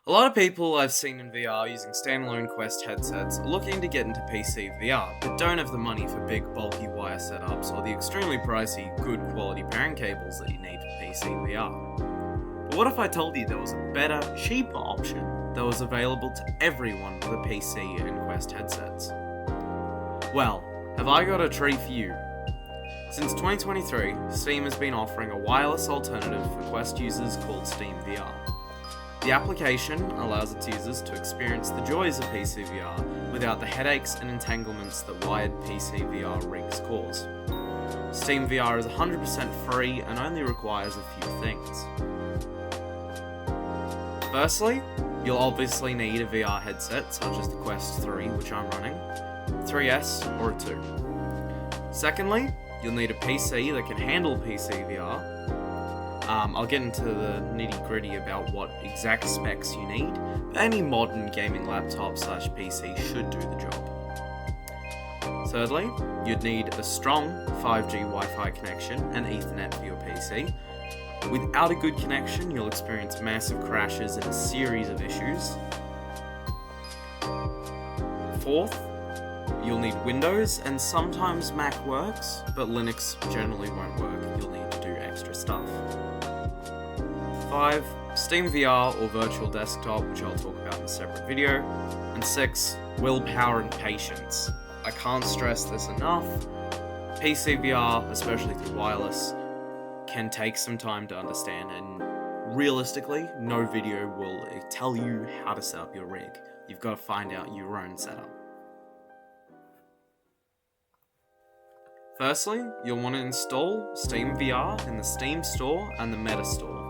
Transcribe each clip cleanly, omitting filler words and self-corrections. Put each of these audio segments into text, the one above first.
A lot of people I've seen in VR using standalone Quest headsets are looking to get into PCVR, but don't have the money for big bulky wire setups or the extremely pricey, good quality pairing cables that you need for PCVR. But what if I told you there was a better, cheaper option that was available to everyone with a PC and Quest headsets? Well, have I got a treat for you. Since 2023, Steam has been offering a wireless alternative for Quest users called SteamVR. The application allows its users to experience the joys of PCVR without the headaches and entanglements that wired PCVR rigs cause. SteamVR is 100% free and only requires a few things. Firstly, you'll obviously need a VR headset such as the Quest 3, which I'm running, 3S or a 2. Secondly, you'll need a PC that can handle PCVR. I'll get into the nitty-gritty about what exact specs you need, but any modern gaming laptop / PC should do the job. Thirdly, you'd need a strong 5G Wi-Fi connection and Ethernet for your PC. Without a good connection, you'll experience massive crashes and a series of issues. Fourth, you'll need Windows, and sometimes Mac works, but Linux generally won't work. You'll need to do extra stuff. 5. SteamVR or Virtual Desktop, which I'll talk about in a separate video. And 6. Willpower and patience. I can't stress this enough. PCVR, especially through wireless, can take some time to understand, and realistically, no video will tell you how to set up your rig. You've got to find out your own setup. Firstly, you'll want to install SteamVR in the Steam Store and the Meta Store.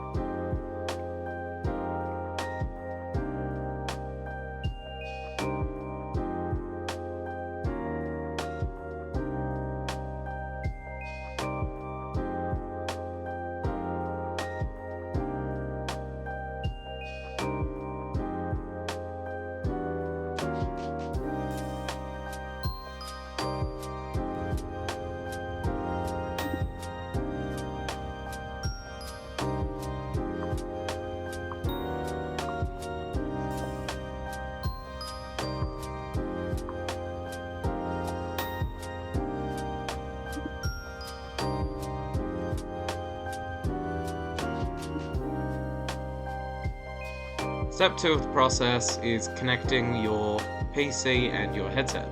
Step 2 of the process is connecting your PC and your headset.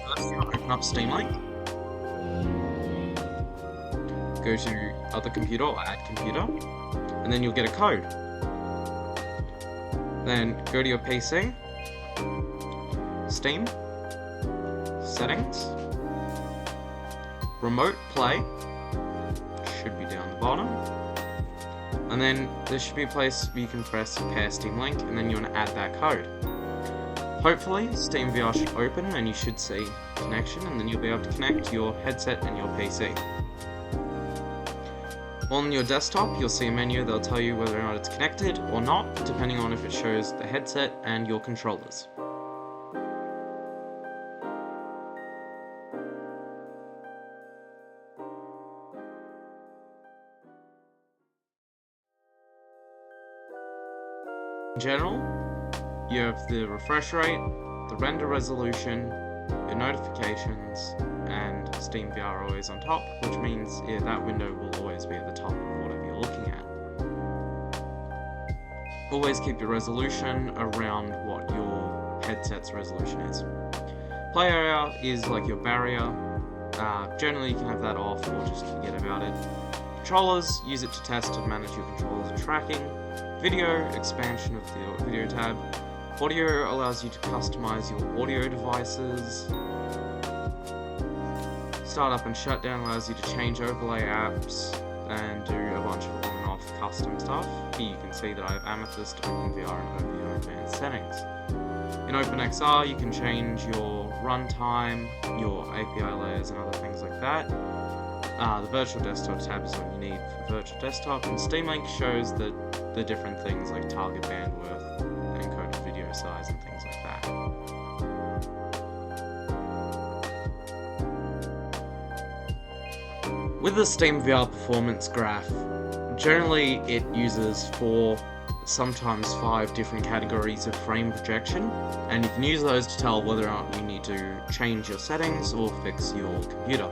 First, you'll open up Steam Link, go to Other Computer or Add Computer, and then you'll get a code. Then go to your PC, Steam, Settings, Remote Play, should be down the bottom. And then there should be a place where you can press Pair Steam Link, and then you want to add that code. Hopefully, SteamVR should open and you should see connection, and then you'll be able to connect your headset and your PC. On your desktop, you'll see a menu that'll tell you whether or not it's connected or not, depending on if it shows the headset and your controllers. In general, you have the refresh rate, the render resolution, your notifications, and SteamVR always on top, which means that window will always be at the top of whatever you're looking at. Always keep your resolution around what your headset's resolution is. Play area is like your barrier. Generally you can have that off or just forget about it. Controllers, use it to test and manage your controllers and tracking. Video, expansion of the video tab. Audio allows you to customize your audio devices. Startup and shutdown allows you to change overlay apps and do a bunch of on and off custom stuff. Here you can see that I have Amethyst, OpenVR, and OpenVR advanced settings. In OpenXR you can change your runtime, your API layers and other things like that. The virtual desktop tab is what you need for virtual desktop, and Steam Link shows that the different things like target bandwidth and encoded video size and things like that. With the SteamVR performance graph, generally it uses 4 sometimes 5 different categories of frame projection, and you can use those to tell whether or not you need to change your settings or fix your computer.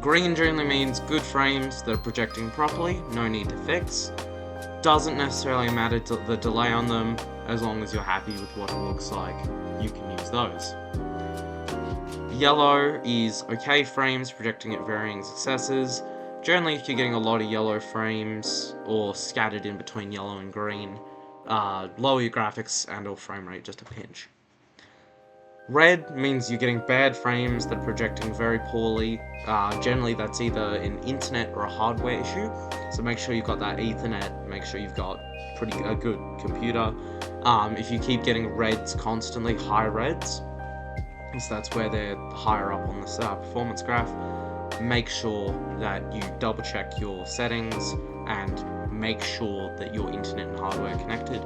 Green generally means good frames that are projecting properly, no need to fix. Doesn't necessarily matter the delay on them, as long as you're happy with what it looks like, you can use those. Yellow is okay frames projecting at varying successes. Generally, if you're getting a lot of yellow frames, or scattered in between yellow and green, lower your graphics and or frame rate just a pinch. Red means you're getting bad frames that are projecting very poorly. Generally, that's either an internet or a hardware issue, so make sure you've got that Ethernet, make sure you've got a good computer. If you keep getting reds constantly, high reds, so that's where they're higher up on the performance graph, make sure that you double check your settings and make sure that your internet and hardware are connected.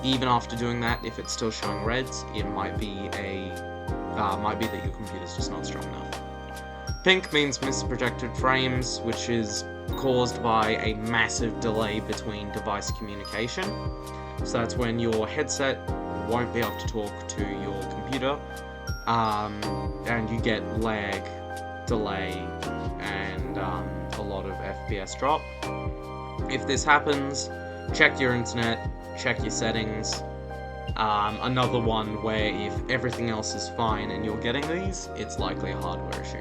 Even after doing that, if it's still showing reds, it might be that your computer's just not strong enough. Pink means misprojected frames, which is caused by a massive delay between device communication. So that's when your headset won't be able to talk to your computer, and you get lag, delay, and a lot of FPS drop. If this happens, check your internet, check your settings. Another one where if everything else is fine and you're getting these, it's likely a hardware issue.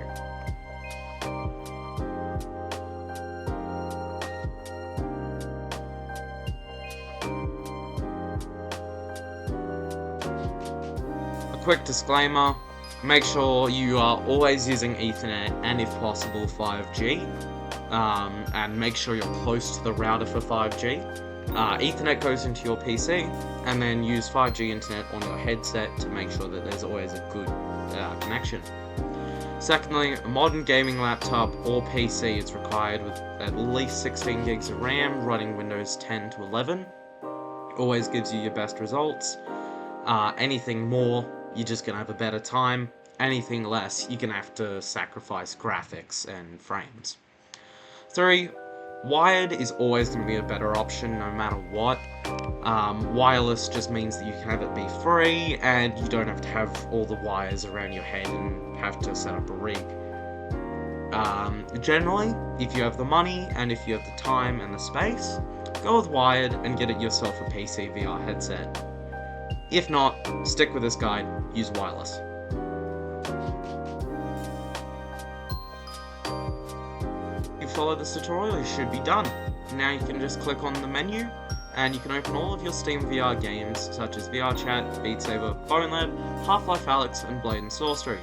A quick disclaimer, make sure you are always using Ethernet and if possible 5G, and make sure you're close to the router for 5G. Ethernet goes into your PC, and then use 5G internet on your headset to make sure that there's always a good connection. Secondly, a modern gaming laptop or PC is required with at least 16 gigs of RAM running Windows 10 to 11. Always gives you your best results. Anything more, you're just going to have a better time. Anything less, you're going to have to sacrifice graphics and frames. 3. Wired is always going to be a better option no matter what. Wireless just means that you can have it be free and you don't have to have all the wires around your head and have to set up a rig. Generally, if you have the money and if you have the time and the space, go with wired and get it yourself a PCVR headset. If not, stick with this guide, use wireless. Follow this tutorial, you should be done. Now you can just click on the menu and you can open all of your SteamVR games such as VR Chat, Beat Saber, Bone Lab, Half-Life Alyx, and Blade and Sorcery.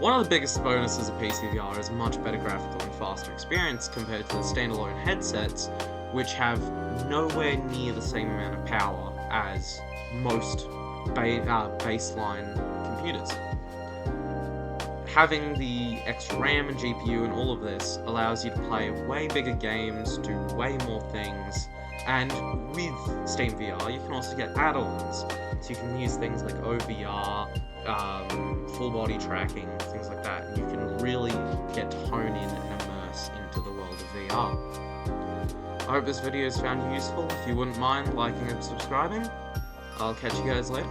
One of the biggest bonuses of PCVR is a much better graphical and faster experience compared to the standalone headsets, which have nowhere near the same amount of power as most baseline computers. Having the extra RAM and GPU and all of this allows you to play way bigger games, do way more things, and with SteamVR you can also get add-ons, so you can use things like OVR, full body tracking, things like that, and you can really get to hone in and immerse into the world of VR. I hope this video has found you useful. If you wouldn't mind liking and subscribing, I'll catch you guys later.